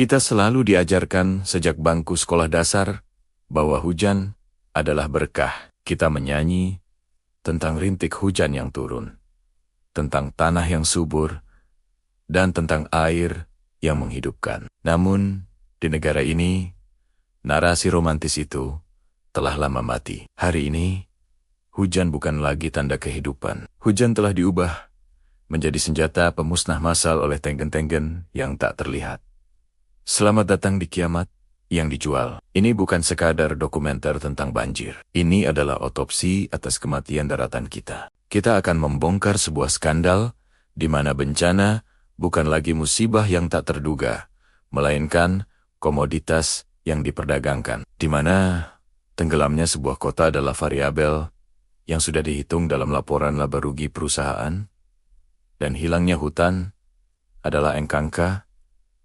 Kita selalu diajarkan sejak bangku sekolah dasar bahwa hujan adalah berkah. Kita menyanyi tentang rintik hujan yang turun, tentang tanah yang subur, dan tentang air yang menghidupkan. Namun, di negara ini, narasi romantis itu telah lama mati. Hari ini, hujan bukan lagi tanda kehidupan. Hujan telah diubah menjadi senjata pemusnah massal oleh tenggen-tenggen yang tak terlihat. Selamat datang di Kiamat yang dijual. Ini bukan sekadar dokumenter tentang banjir. Ini adalah otopsi atas kematian daratan kita. Kita akan membongkar sebuah skandal di mana bencana bukan lagi musibah yang tak terduga, melainkan komoditas yang diperdagangkan. Di mana tenggelamnya sebuah kota adalah variabel yang sudah dihitung dalam laporan laba rugi perusahaan, dan hilangnya hutan adalah angka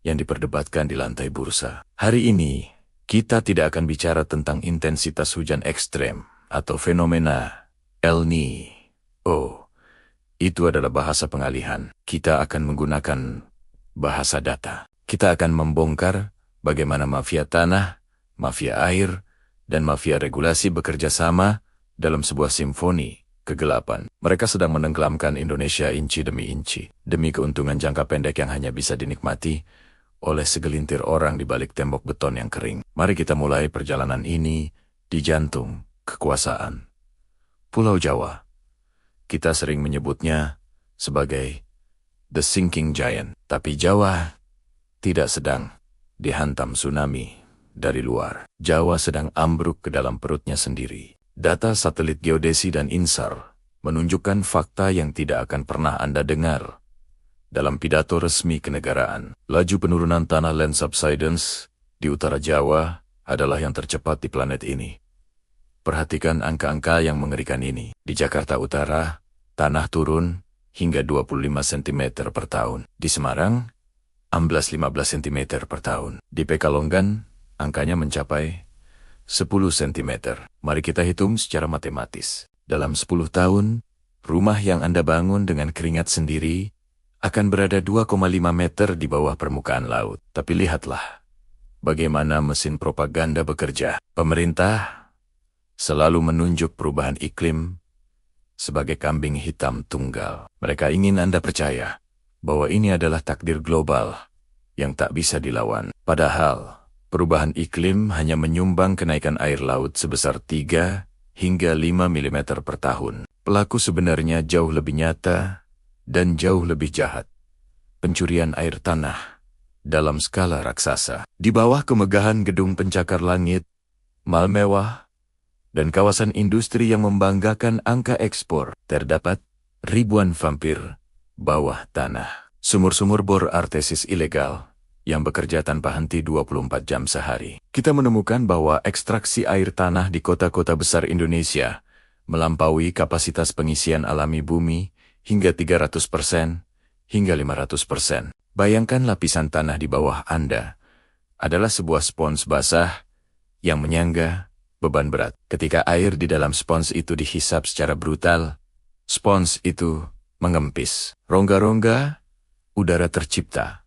yang diperdebatkan di lantai bursa. Hari ini, kita tidak akan bicara tentang intensitas hujan ekstrem atau fenomena El Niño. Itu adalah bahasa pengalihan. Kita akan menggunakan bahasa data. Kita akan membongkar bagaimana mafia tanah, mafia air, dan mafia regulasi bekerja sama dalam sebuah simfoni kegelapan. Mereka sedang menenggelamkan Indonesia inci demi inci, demi keuntungan jangka pendek yang hanya bisa dinikmati oleh segelintir orang di balik tembok beton yang kering. Mari kita mulai perjalanan ini di jantung kekuasaan Pulau Jawa. Kita sering menyebutnya sebagai The Sinking Giant. Tapi Jawa tidak sedang dihantam tsunami dari luar. Jawa sedang ambruk ke dalam perutnya sendiri. Data satelit geodesi dan INSAR menunjukkan fakta yang tidak akan pernah Anda dengar dalam pidato resmi kenegaraan. Laju penurunan tanah land subsidence di utara Jawa adalah yang tercepat di planet ini. Perhatikan angka-angka yang mengerikan ini. Di Jakarta Utara, tanah turun hingga 25 cm per tahun. Di Semarang, amblas 15 cm per tahun. Di Pekalongan, angkanya mencapai 10 cm. Mari kita hitung secara matematis. Dalam 10 tahun, rumah yang Anda bangun dengan keringat sendiri akan berada 2,5 meter di bawah permukaan laut. Tapi lihatlah bagaimana mesin propaganda bekerja. Pemerintah selalu menunjuk perubahan iklim sebagai kambing hitam tunggal. Mereka ingin Anda percaya bahwa ini adalah takdir global yang tak bisa dilawan. Padahal, perubahan iklim hanya menyumbang kenaikan air laut sebesar 3 hingga 5 mm per tahun. Pelaku sebenarnya jauh lebih nyata dan jauh lebih jahat. Pencurian air tanah dalam skala raksasa. Di bawah kemegahan gedung pencakar langit, mal mewah, dan kawasan industri yang membanggakan angka ekspor, terdapat ribuan vampir bawah tanah. Sumur-sumur bor artesis ilegal yang bekerja tanpa henti 24 jam sehari. Kita menemukan bahwa ekstraksi air tanah di kota-kota besar Indonesia melampaui kapasitas pengisian alami bumi hingga 300% hingga 500%. Bayangkan lapisan tanah di bawah Anda adalah sebuah spons basah yang menyangga beban berat. Ketika air di dalam spons itu dihisap secara brutal, spons itu mengempis. Rongga-rongga udara tercipta,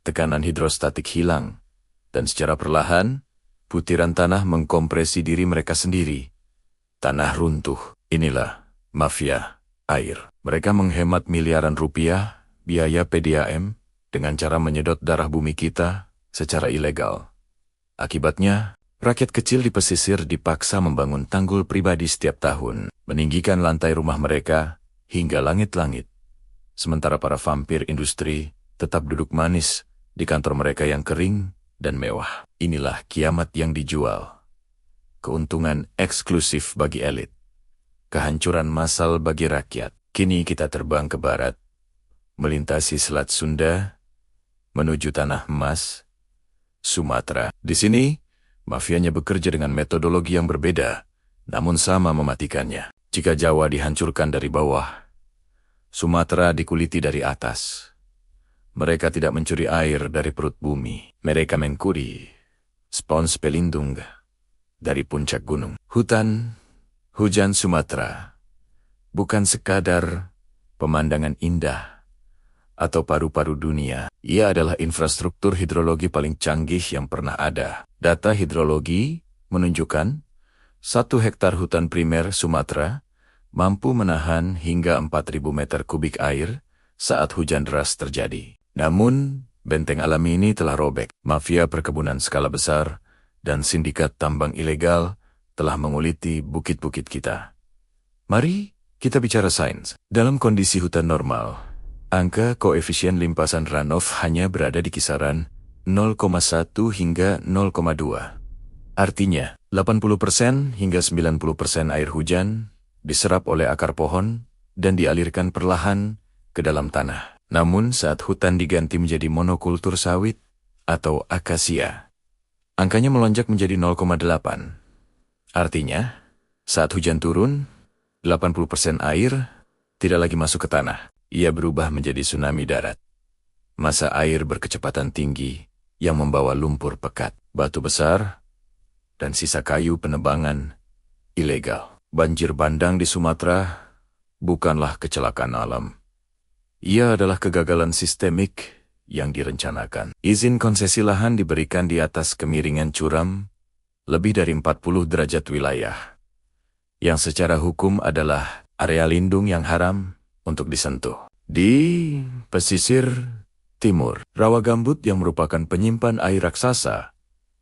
tekanan hidrostatik hilang, dan secara perlahan, butiran tanah mengkompresi diri mereka sendiri. Tanah runtuh. Inilah mafia air. Mereka menghemat miliaran rupiah biaya PDAM dengan cara menyedot darah bumi kita secara ilegal. Akibatnya, rakyat kecil di pesisir dipaksa membangun tanggul pribadi setiap tahun, meninggikan lantai rumah mereka hingga langit-langit. Sementara para vampir industri tetap duduk manis di kantor mereka yang kering dan mewah. Inilah kiamat yang dijual. Keuntungan eksklusif bagi elit. Kehancuran massal bagi rakyat. Kini kita terbang ke barat, melintasi Selat Sunda, menuju Tanah Emas, Sumatera. Di sini, mafianya bekerja dengan metodologi yang berbeda, namun sama mematikannya. Jika Jawa dihancurkan dari bawah, Sumatera dikuliti dari atas. Mereka tidak mencuri air dari perut bumi. Mereka mencuri spons pelindung dari puncak gunung. Hujan Sumatera bukan sekadar pemandangan indah, atau paru-paru dunia. Ia adalah infrastruktur hidrologi paling canggih yang pernah ada. Data hidrologi menunjukkan 1 hektar hutan primer Sumatera mampu menahan hingga 4.000 meter kubik air saat hujan deras terjadi. Namun, benteng alami ini telah robek. Mafia perkebunan skala besar dan sindikat tambang ilegal telah menguliti bukit-bukit kita. Mari kita bicara sains. Dalam kondisi hutan normal, angka koefisien limpasan runoff hanya berada di kisaran 0,1 hingga 0,2. Artinya, 80% hingga 90% air hujan diserap oleh akar pohon dan dialirkan perlahan ke dalam tanah. Namun saat hutan diganti menjadi monokultur sawit atau akasia, angkanya melonjak menjadi 0,8. Artinya, saat hujan turun, 80% air tidak lagi masuk ke tanah. Ia berubah menjadi tsunami darat. Massa air berkecepatan tinggi yang membawa lumpur pekat, batu besar, dan sisa kayu penebangan ilegal. Banjir bandang di Sumatera bukanlah kecelakaan alam. Ia adalah kegagalan sistemik yang direncanakan. Izin konsesi lahan diberikan di atas kemiringan curam lebih dari 40 derajat wilayah, yang secara hukum adalah area lindung yang haram untuk disentuh. Di pesisir timur, rawa gambut yang merupakan penyimpan air raksasa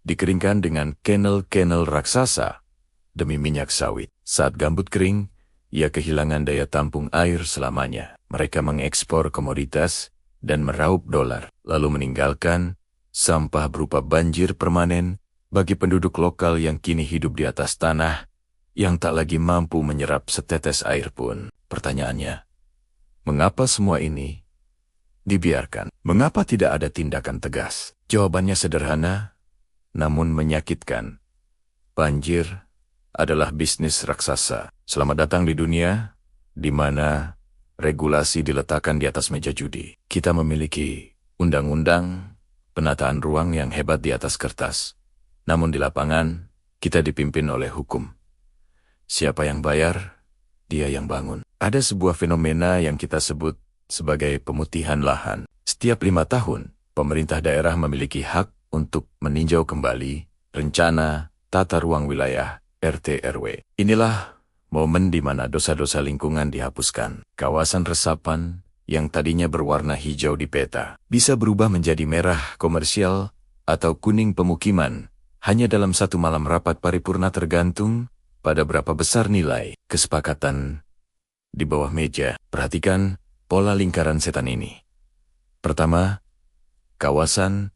dikeringkan dengan kenel-kenel raksasa demi minyak sawit. Saat gambut kering, ia kehilangan daya tampung air selamanya. Mereka mengekspor komoditas dan meraup dolar, lalu meninggalkan sampah berupa banjir permanen bagi penduduk lokal yang kini hidup di atas tanah yang tak lagi mampu menyerap setetes air pun. Pertanyaannya, mengapa semua ini dibiarkan? Mengapa tidak ada tindakan tegas? Jawabannya sederhana, namun menyakitkan. Banjir adalah bisnis raksasa. Selamat datang di dunia di mana regulasi diletakkan di atas meja judi. Kita memiliki undang-undang penataan ruang yang hebat di atas kertas. Namun di lapangan, kita dipimpin oleh hukum. Siapa yang bayar, dia yang bangun. Ada sebuah fenomena yang kita sebut sebagai pemutihan lahan. Setiap 5 tahun, pemerintah daerah memiliki hak untuk meninjau kembali rencana tata ruang wilayah RT RW. Inilah momen di mana dosa-dosa lingkungan dihapuskan. Kawasan resapan yang tadinya berwarna hijau di peta bisa berubah menjadi merah komersial atau kuning pemukiman hanya dalam satu malam rapat paripurna, tergantung pada berapa besar nilai kesepakatan di bawah meja. Perhatikan pola lingkaran setan ini. Pertama, kawasan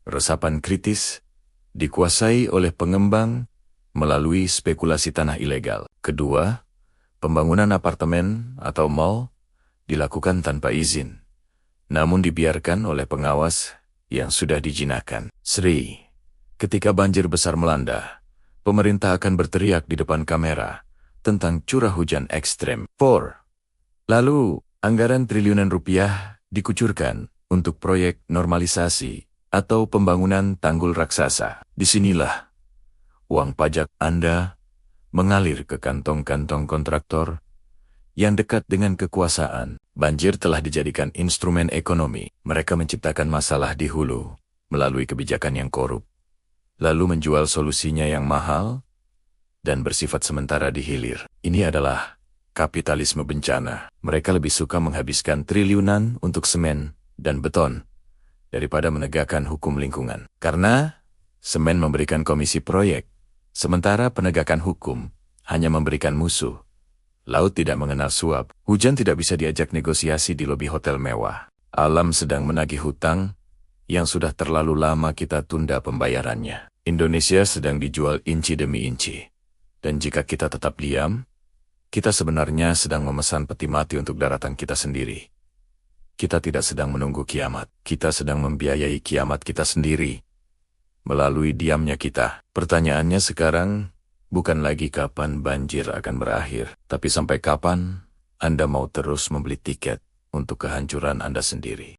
resapan kritis dikuasai oleh pengembang melalui spekulasi tanah ilegal. Kedua, pembangunan apartemen atau mall dilakukan tanpa izin, namun dibiarkan oleh pengawas yang sudah dijinakkan. Sri, ketika banjir besar melanda, pemerintah akan berteriak di depan kamera tentang curah hujan ekstrem. 4. Lalu, anggaran triliunan rupiah dikucurkan untuk proyek normalisasi atau pembangunan tanggul raksasa. Disinilah uang pajak Anda mengalir ke kantong-kantong kontraktor yang dekat dengan kekuasaan. Banjir telah dijadikan instrumen ekonomi. Mereka menciptakan masalah di hulu melalui kebijakan yang korup, lalu menjual solusinya yang mahal dan bersifat sementara di hilir. Ini adalah kapitalisme bencana. Mereka lebih suka menghabiskan triliunan untuk semen dan beton daripada menegakkan hukum lingkungan. Karena semen memberikan komisi proyek, sementara penegakan hukum hanya memberikan musuh. Laut tidak mengenal suap. Hujan tidak bisa diajak negosiasi di lobi hotel mewah. Alam sedang menagih hutang yang sudah terlalu lama kita tunda pembayarannya. Indonesia sedang dijual inci demi inci. Dan jika kita tetap diam, kita sebenarnya sedang memesan peti mati untuk daratan kita sendiri. Kita tidak sedang menunggu kiamat. Kita sedang membiayai kiamat kita sendiri melalui diamnya kita. Pertanyaannya sekarang bukan lagi kapan banjir akan berakhir, tapi sampai kapan Anda mau terus membeli tiket untuk kehancuran Anda sendiri.